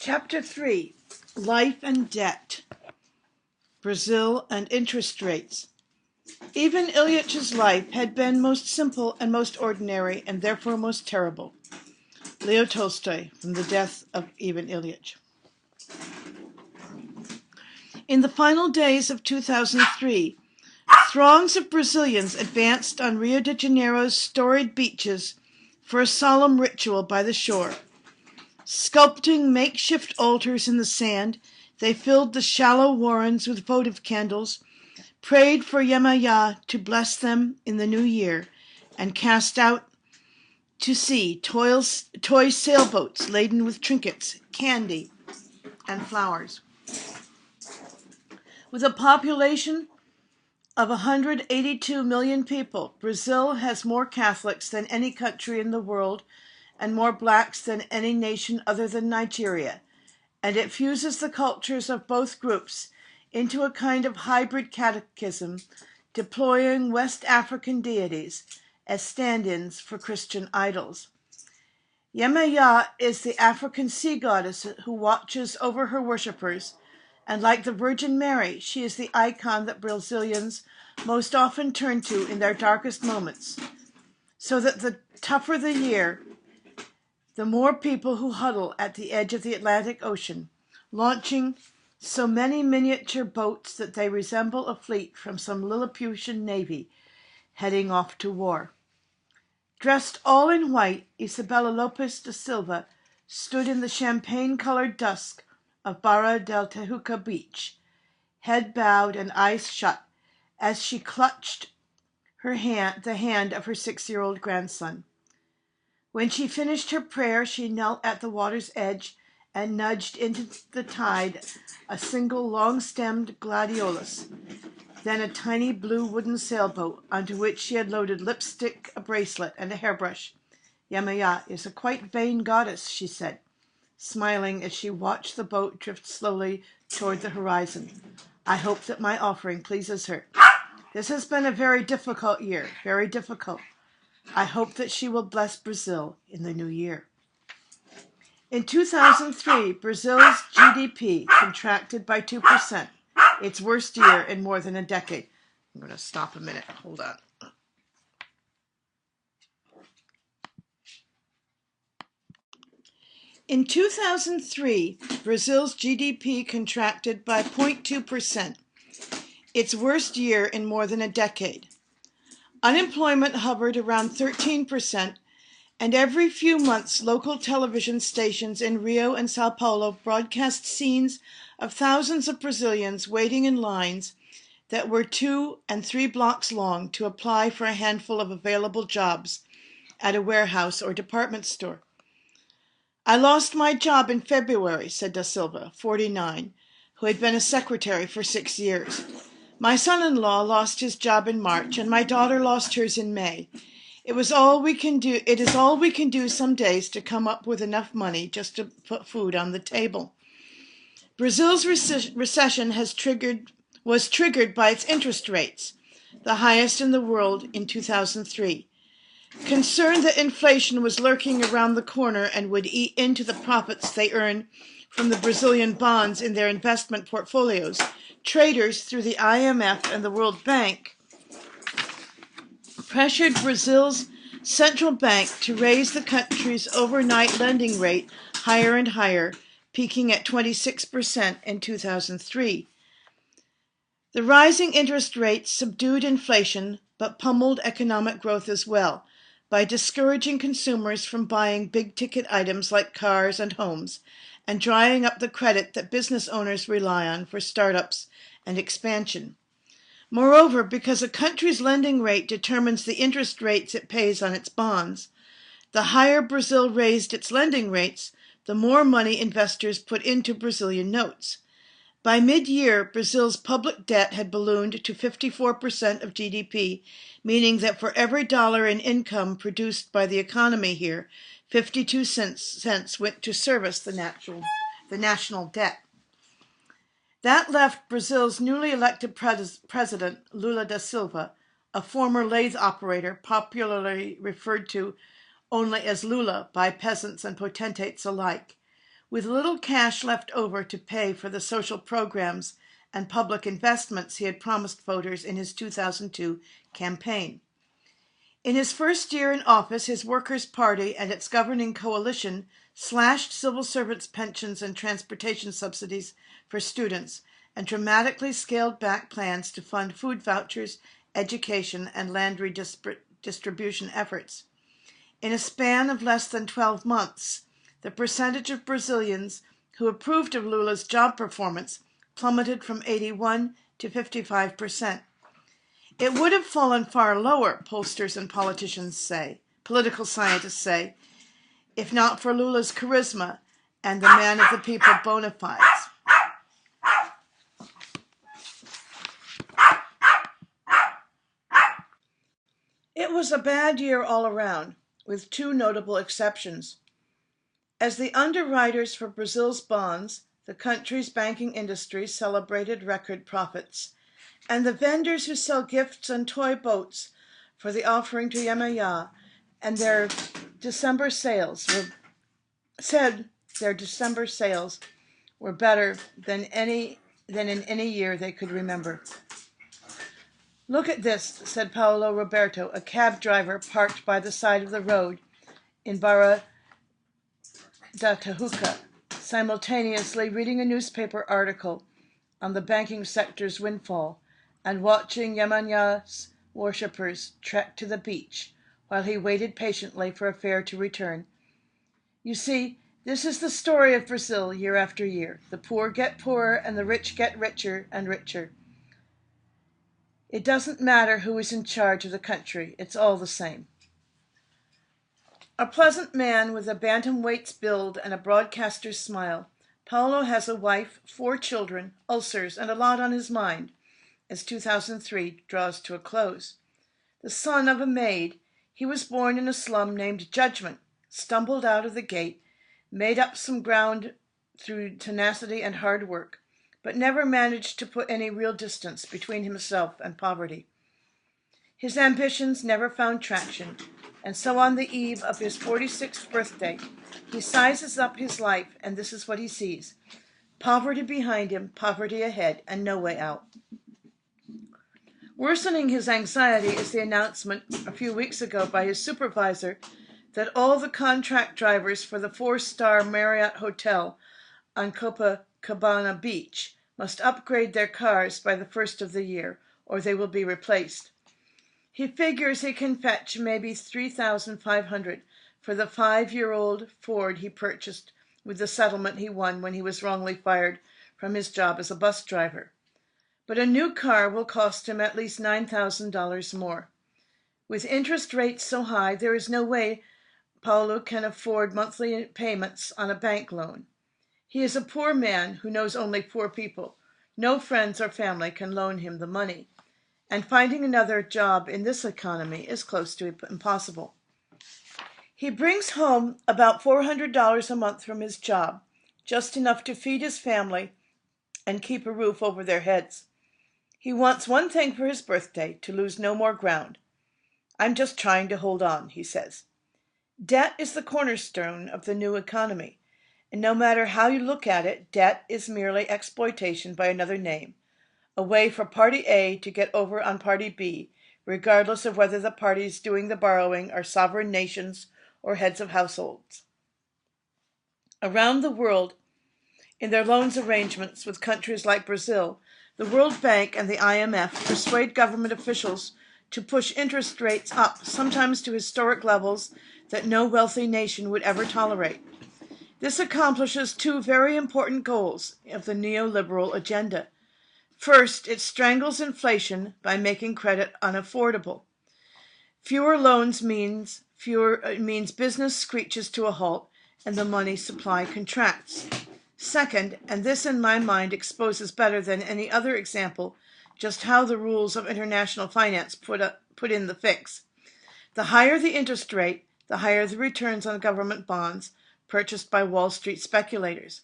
Chapter 3, Life and Debt, Brazil and Interest Rates. Even Ilyitch's life had been most simple and most ordinary, and therefore most terrible. Leo Tolstoy, from The Death of Ivan Ilyich. In the final days of 2003, throngs of Brazilians advanced on Rio de Janeiro's storied beaches for a solemn ritual by the shore. Sculpting makeshift altars in the sand, they filled the shallow warrens with votive candles, prayed for Yemaya to bless them in the new year, and cast out to sea toy sailboats laden with trinkets, candy, and flowers. With a population of 182 million people, Brazil has more Catholics than any country in the world and more blacks than any nation other than Nigeria, and it fuses the cultures of both groups into a kind of hybrid catechism, deploying West African deities as stand-ins for Christian idols. Yemaya is the African sea goddess who watches over her worshippers, and like the Virgin Mary, she is the icon that Brazilians most often turn to in their darkest moments, so that the tougher the year, the more people who huddle at the edge of the Atlantic Ocean, launching so many miniature boats that they resemble a fleet from some Lilliputian navy heading off to war. Dressed all in white, Isabella Lopes da Silva stood in the champagne-colored dusk of Barra del Tijuca beach, head bowed and eyes shut, as she clutched the hand of her 6-year-old grandson. When she finished her prayer, she knelt at the water's edge and nudged into the tide a single long-stemmed gladiolus, then a tiny blue wooden sailboat onto which she had loaded lipstick, a bracelet, and a hairbrush. Yemaya is a quite vain goddess, she said, smiling as she watched the boat drift slowly toward the horizon. I hope that my offering pleases her. This has been a very difficult year, very difficult. I hope that she will bless Brazil in the new year. In 2003, Brazil's GDP contracted by 2%, its worst year in more than a decade. I'm going to stop a minute. Hold on. In 2003, Brazil's GDP contracted by 0.2%, its worst year in more than a decade. Unemployment hovered around 13%, and every few months local television stations in Rio and Sao Paulo broadcast scenes of thousands of Brazilians waiting in lines that were 2 and 3 blocks long to apply for a handful of available jobs at a warehouse or department store. I lost my job in February, said Da Silva, 49, who had been a secretary for 6 years. My son-in-law lost his job in March, and my daughter lost hers in May. It is all we can do some days to come up with enough money just to put food on the table. Brazil's recession was triggered by its interest rates, the highest in the world in 2003. Concerned that inflation was lurking around the corner and would eat into the profits they earn from the Brazilian bonds in their investment portfolios, traders through the IMF and the World Bank pressured Brazil's central bank to raise the country's overnight lending rate higher and higher, peaking at 26% in 2003. The rising interest rates subdued inflation, but pummeled economic growth as well, by discouraging consumers from buying big-ticket items like cars and homes, and drying up the credit that business owners rely on for startups and expansion. Moreover, because a country's lending rate determines the interest rates it pays on its bonds, the higher Brazil raised its lending rates, the more money investors put into Brazilian notes. By mid-year, Brazil's public debt had ballooned to 54% of GDP, meaning that for every dollar in income produced by the economy here, 52 cents went to service the national debt. That left Brazil's newly elected president, Lula da Silva, a former lathe operator popularly referred to only as Lula by peasants and potentates alike, With little cash left over to pay for the social programs and public investments he had promised voters in his 2002 campaign. In his first year in office, his Workers' Party and its governing coalition slashed civil servants' pensions and transportation subsidies for students and dramatically scaled back plans to fund food vouchers, education, and land redistribution efforts. In a span of less than 12 months, the percentage of Brazilians who approved of Lula's job performance plummeted from 81 to 55%. It would have fallen far lower, pollsters and political scientists say, if not for Lula's charisma and the man of the people bona fides. It was a bad year all around, with two notable exceptions. As the underwriters for Brazil's bonds, the country's banking industry celebrated record profits, and the vendors who sell gifts and toy boats for the offering to Iemanjá and their December sales were better than in any year they could remember. "Look at this," said Paulo Roberto, a cab driver parked by the side of the road in Barra da Tijuca, simultaneously reading a newspaper article on the banking sector's windfall and watching Iemanjã's worshippers trek to the beach while he waited patiently for a fare to return. "You see, this is the story of Brazil year after year. The poor get poorer and the rich get richer and richer. It doesn't matter who is in charge of the country. It's all the same." A pleasant man with a bantamweight's build and a broadcaster's smile, Paulo has a wife, 4 children, ulcers, and a lot on his mind as 2003 draws to a close. The son of a maid, he was born in a slum named Judgment, stumbled out of the gate, made up some ground through tenacity and hard work, but never managed to put any real distance between himself and poverty. His ambitions never found traction, and so on the eve of his 46th birthday, he sizes up his life, and this is what he sees: poverty behind him, poverty ahead, and no way out. Worsening his anxiety is the announcement a few weeks ago by his supervisor that all the contract drivers for the 4-star Marriott Hotel on Copacabana Beach must upgrade their cars by the first of the year, or they will be replaced. He figures he can fetch maybe $3,500 for the 5-year-old Ford he purchased with the settlement he won when he was wrongly fired from his job as a bus driver. But a new car will cost him at least $9,000 more. With interest rates so high, there is no way Paulo can afford monthly payments on a bank loan. He is a poor man who knows only 4 people. No friends or family can loan him the money, and finding another job in this economy is close to impossible. He brings home about $400 a month from his job, just enough to feed his family and keep a roof over their heads. He wants one thing for his birthday: to lose no more ground. "I'm just trying to hold on," he says. Debt is the cornerstone of the new economy, and no matter how you look at it, debt is merely exploitation by another name, a way for Party A to get over on Party B, regardless of whether the parties doing the borrowing are sovereign nations or heads of households. Around the world, in their loans arrangements with countries like Brazil, the World Bank and the IMF persuade government officials to push interest rates up, sometimes to historic levels that no wealthy nation would ever tolerate. This accomplishes 2 very important goals of the neoliberal agenda. First, it strangles inflation by making credit unaffordable. Fewer loans means business screeches to a halt and the money supply contracts. Second, and this in my mind exposes better than any other example just how the rules of international finance put in the fix. The higher the interest rate, the higher the returns on government bonds purchased by Wall Street speculators.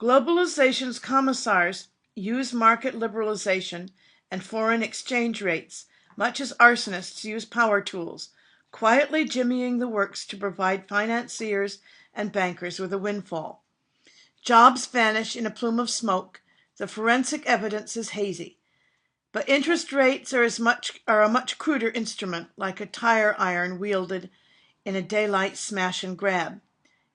Globalization's commissars use market liberalization and foreign exchange rates, much as arsonists use power tools, quietly jimmying the works to provide financiers and bankers with a windfall. Jobs vanish in a plume of smoke. The forensic evidence is hazy. But interest rates are a much cruder instrument, like a tire iron wielded in a daylight smash and grab,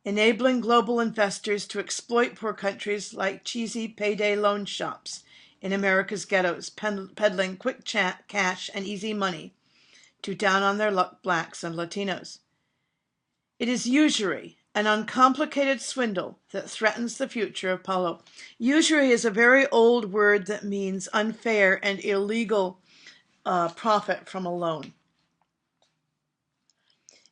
enabling global investors to exploit poor countries like cheesy payday loan shops in America's ghettos, peddling quick cash and easy money to down on their luck blacks and Latinos. It is usury, an uncomplicated swindle that threatens the future of Paulo. Usury is a very old word that means unfair and illegal profit from a loan.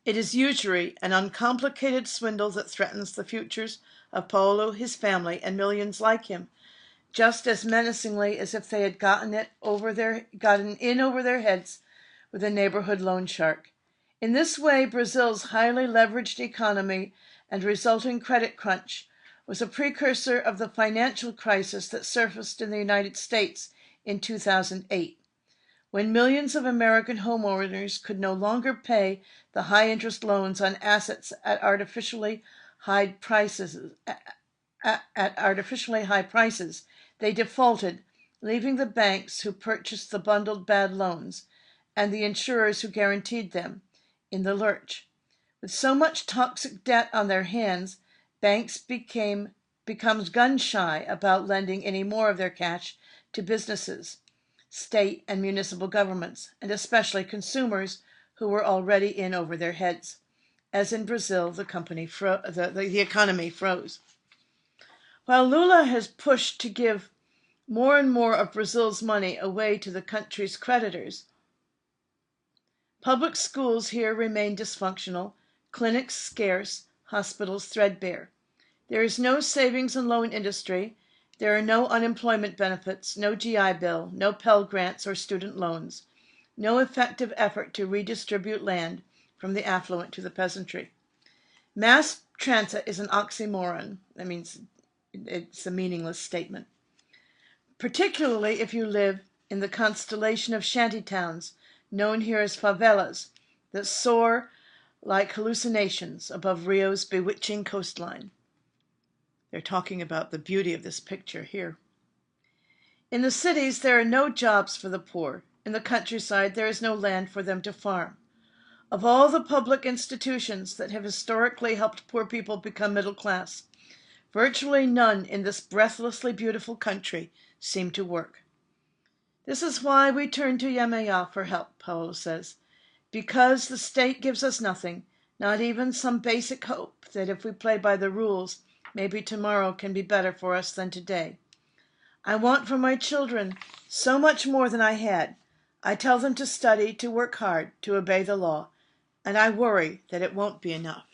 It is usury, an uncomplicated swindle that threatens the futures of Paulo, his family, and millions like him, just as menacingly as if they had gotten in over their heads with a neighborhood loan shark. In this way, Brazil's highly leveraged economy and resulting credit crunch was a precursor of the financial crisis that surfaced in the United States in 2008, when millions of American homeowners could no longer pay the high-interest loans on assets at artificially high prices. They defaulted, leaving the banks who purchased the bundled bad loans and the insurers who guaranteed them in the lurch. With so much toxic debt on their hands, banks becomes gun-shy about lending any more of their cash to businesses, state and municipal governments, and especially consumers who were already in over their heads. As in Brazil, the economy froze. While Lula has pushed to give more and more of Brazil's money away to the country's creditors, public schools here remain dysfunctional, clinics scarce, hospitals threadbare. There is no savings and loan industry. There are no unemployment benefits, no GI Bill, no Pell Grants or student loans, no effective effort to redistribute land from the affluent to the peasantry. Mass transit is an oxymoron. That means it's a meaningless statement, particularly if you live in the constellation of shantytowns, known here as favelas, that soar like hallucinations above Rio's bewitching coastline. They're talking about the beauty of this picture here. In the cities, there are no jobs for the poor. In the countryside, there is no land for them to farm. Of all the public institutions that have historically helped poor people become middle class, virtually none in this breathlessly beautiful country seem to work. This is why we turn to Yamaya for help, Paulo says, because the state gives us nothing, not even some basic hope that if we play by the rules, maybe tomorrow can be better for us than today. I want for my children so much more than I had. I tell them to study, to work hard, to obey the law, and I worry that it won't be enough.